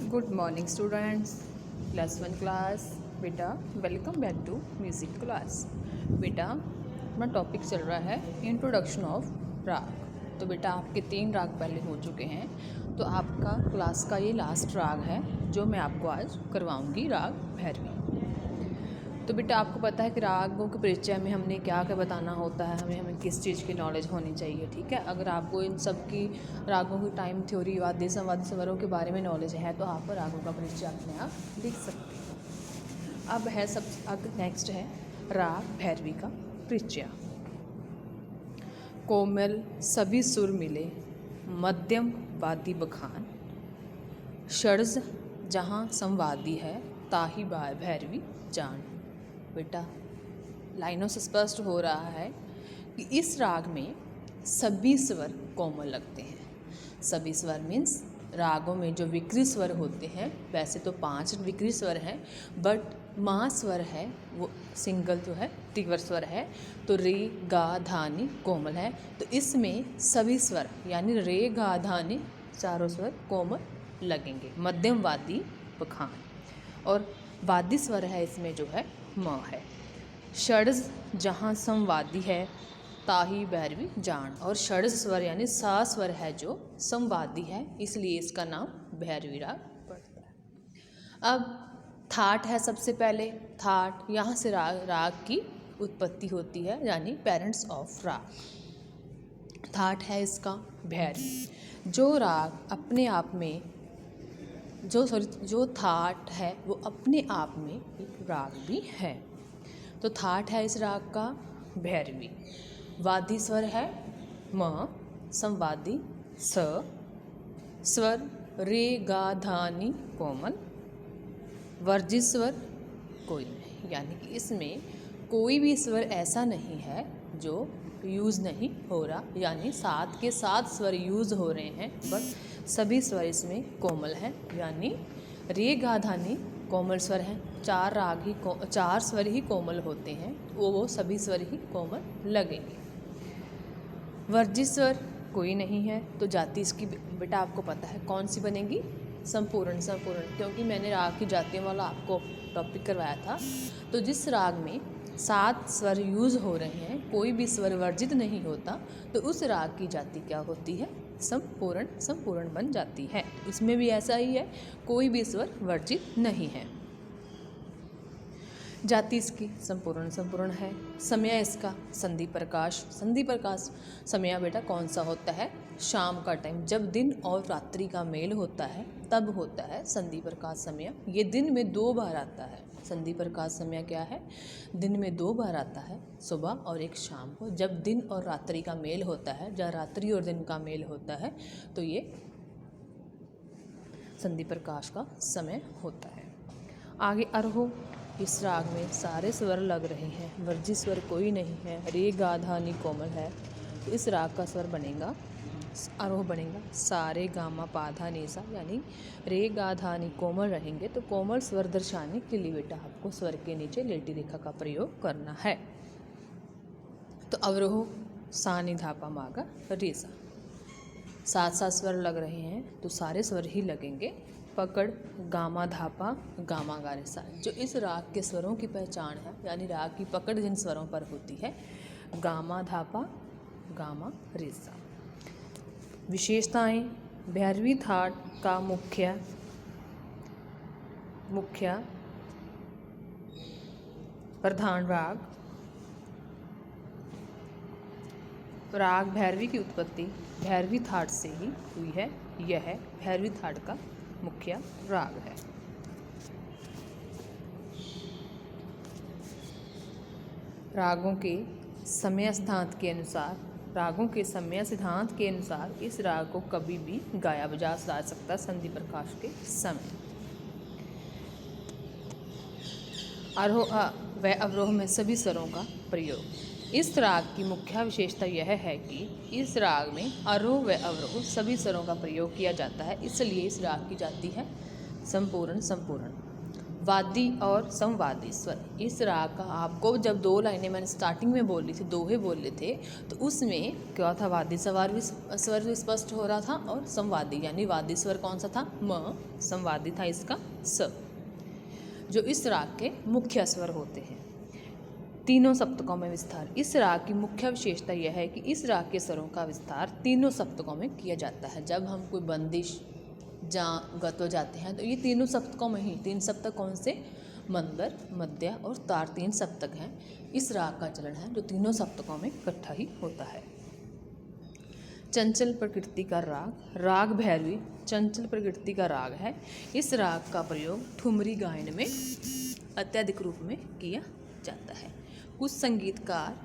Good morning students, class 1 class. बेटा welcome back to music class. बेटा अपना topic चल रहा है इंट्रोडक्शन ऑफ राग। तो बेटा आपके 3 राग पहले हो चुके हैं, तो आपका क्लास का ये लास्ट राग है जो मैं आपको आज करवाऊंगी, राग भैरवी। तो बेटा आपको पता है कि रागों के परिचय में हमने क्या क्या बताना होता है, हमें किस चीज़ की नॉलेज होनी चाहिए। ठीक है, अगर आपको इन सब की रागों की टाइम थ्योरी, वाद्य संवाद्य स्वरों के बारे में नॉलेज है तो आप रागों का परिचय अपने आप लिख सकते हैं। अब है नेक्स्ट है राग भैरवी का परिचय। कोमल सभी सुर मिले, मध्यम वादी बखान, षड्ज जहाँ संवादी है, ताही बाय भैरवी जान। बेटा लाइनों से स्पष्ट हो रहा है कि इस राग में सभी स्वर कोमल लगते हैं। सभी स्वर मीन्स रागों में जो विकृत स्वर होते हैं, वैसे तो 5 विकृत स्वर हैं, बट महा स्वर है वो सिंगल जो है, तीव्र स्वर है, तो रे गा धा नी कोमल है। तो इसमें सभी स्वर यानी रे गा धा नी चारों स्वर कोमल लगेंगे। मध्यम वादी बखान और वादी स्वर है इसमें जो है म है। षड्ज जहाँ संवादी है, ताही भैरवी जान। और षड्ज स्वर यानी सा स्वर है जो संवादी है, इसलिए इसका नाम भैरवी राग पड़ता है। अब थाट है सबसे पहले। थाट यहाँ से राग की उत्पत्ति होती है, यानी पेरेंट्स ऑफ राग। थाट है इसका भैरवी। जो राग अपने आप में जो थाट है वो अपने आप में एक राग भी है। तो थाट है इस राग का भैरवी। वादी स्वर है म, संवादी स, स्वर रे गा धा नी कोमल, वर्जित स्वर कोई नहीं, यानी कि इसमें कोई भी स्वर ऐसा नहीं है जो यूज़ नहीं हो रहा, यानी 7 के 7 स्वर यूज़ हो रहे हैं, बट सभी स्वर इसमें कोमल हैं। यानी रे गा धा नी कोमल स्वर हैं। 4 स्वर ही कोमल होते हैं, वो सभी स्वर ही कोमल लगेंगे। वर्जित स्वर कोई नहीं है, तो जाति इसकी बेटा आपको पता है कौन सी बनेगी, संपूर्ण। क्योंकि मैंने राग की जातियों वाला आपको टॉपिक करवाया था। तो जिस राग में 7 स्वर यूज़ हो रहे हैं, कोई भी स्वर वर्जित नहीं होता, तो उस राग की जाति क्या होती है, संपूर्ण बन जाती है। इसमें भी ऐसा ही है, कोई भी स्वर वर्जित नहीं है। जाति इसकी संपूर्ण है। समय इसका संधि प्रकाश समय बेटा कौन सा होता है, शाम का टाइम, जब दिन और रात्रि का मेल होता है तब होता है संधि प्रकाश समय। ये दिन में 2 बार आता है। संधि प्रकाश समय क्या है, दिन में 2 बार आता है, सुबह और एक शाम को। जब दिन और रात्रि का मेल होता है, जब रात्रि और दिन का मेल होता है, तो ये संधि प्रकाश का समय होता है। आगे अरहो। इस राग में सारे स्वर लग रहे हैं, वर्जित स्वर कोई नहीं है, रे गा धा नी कोमल है। तो इस राग का स्वर बनेगा, आरोह बनेगा सारे गामा पाधा नीसा, यानी रे गा धा नी कोमल रहेंगे। तो कोमल स्वर दर्शाने के लिए बेटा आपको स्वर के नीचे लेटी रेखा का प्रयोग करना है। तो अवरोह सा नि धा पा मा गा रे सा, 7 स्वर लग रहे हैं, तो सारे स्वर ही लगेंगे। पकड़ गामा धापा गामा गा रे सा, जो इस राग के स्वरों की पहचान है, यानी राग की पकड़ जिन स्वरों पर होती है, गामा धापा गामा रे सा। विशेषताएं, भैरवी थाट का मुख्य प्रधान राग भैरवी की उत्पत्ति भैरवी थाट से ही हुई है। यह भैरवी थाट का मुख्य राग है। रागों के समय सिद्धांत के अनुसार इस राग को कभी भी गाया बजा जा सकता संधि प्रकाश के समय। आरोह व अवरोह में सभी स्वरों का प्रयोग। इस राग की मुख्य विशेषता यह है कि इस राग में आरोह व अवरोह सभी स्वरों का प्रयोग किया जाता है, इसलिए इस राग की जाति है संपूर्ण। वादी और संवादी स्वर। इस राग का आपको जब 2 लाइनें मैंने स्टार्टिंग में बोली थी, दोहे बोले थे, तो उसमें क्या था, वादी स्वर भी स्पष्ट हो रहा था और संवादी, यानी वादी स्वर कौन सा था, म, संवादी था इसका स, जो इस राग के मुख्य स्वर होते हैं। तीनों सप्तकों में विस्तार। इस राग की मुख्य विशेषता यह है कि इस राग के स्वरों का विस्तार तीनों सप्तकों में किया जाता है। जब हम कोई बंदिश गतो जाते हैं तो ये तीनों सप्तकों में ही, 3 सप्तक कौन से, मंदर, मध्य और तार, 3 सप्तक हैं। इस राग का चलन है जो तीनों सप्तकों में इकट्ठा ही होता है। चंचल प्रकृति का राग भैरवी चंचल प्रकृति का राग है। इस राग का प्रयोग ठुमरी गायन में अत्यधिक रूप में किया जाता है। कुछ संगीतकार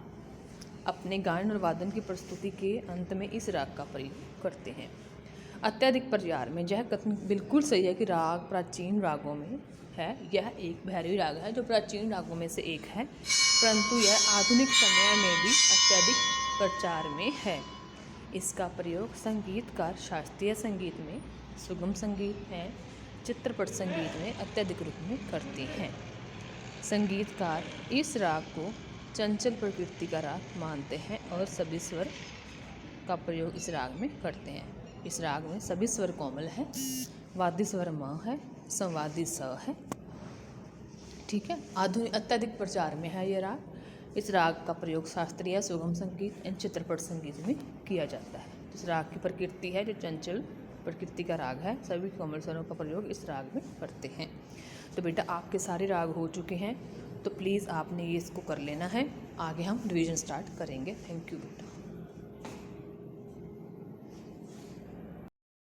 अपने गायन और वादन की प्रस्तुति के अंत में इस राग का प्रयोग करते हैं। अत्यधिक प्रचार में यह कथन बिल्कुल सही है कि राग प्राचीन रागों में है। यह एक भैरवी राग है जो प्राचीन रागों में से एक है, परंतु यह आधुनिक समय में भी अत्यधिक प्रचार में है। इसका प्रयोग संगीतकार शास्त्रीय संगीत में, सुगम संगीत में, चित्रपट संगीत में अत्यधिक रूप में करते हैं। संगीतकार इस राग को चंचल प्रकृति का राग मानते हैं और सभी स्वर का प्रयोग इस राग में करते हैं। इस राग में सभी स्वर कोमल है, वादी स्वर म है, संवादी स है। ठीक है, आधुनिक अत्यधिक प्रचार में है ये राग। इस राग का प्रयोग शास्त्रीय, सुगम संगीत एवं चित्रपट संगीत में किया जाता है। इस राग की प्रकृति है जो चंचल प्रकृति का राग है, सभी कोमल स्वरों का प्रयोग इस राग में करते हैं। तो बेटा आपके सारे राग हो चुके हैं, तो प्लीज़ आपने ये इसको कर लेना है। आगे हम रिवीजन स्टार्ट करेंगे। थैंक यू बेटा।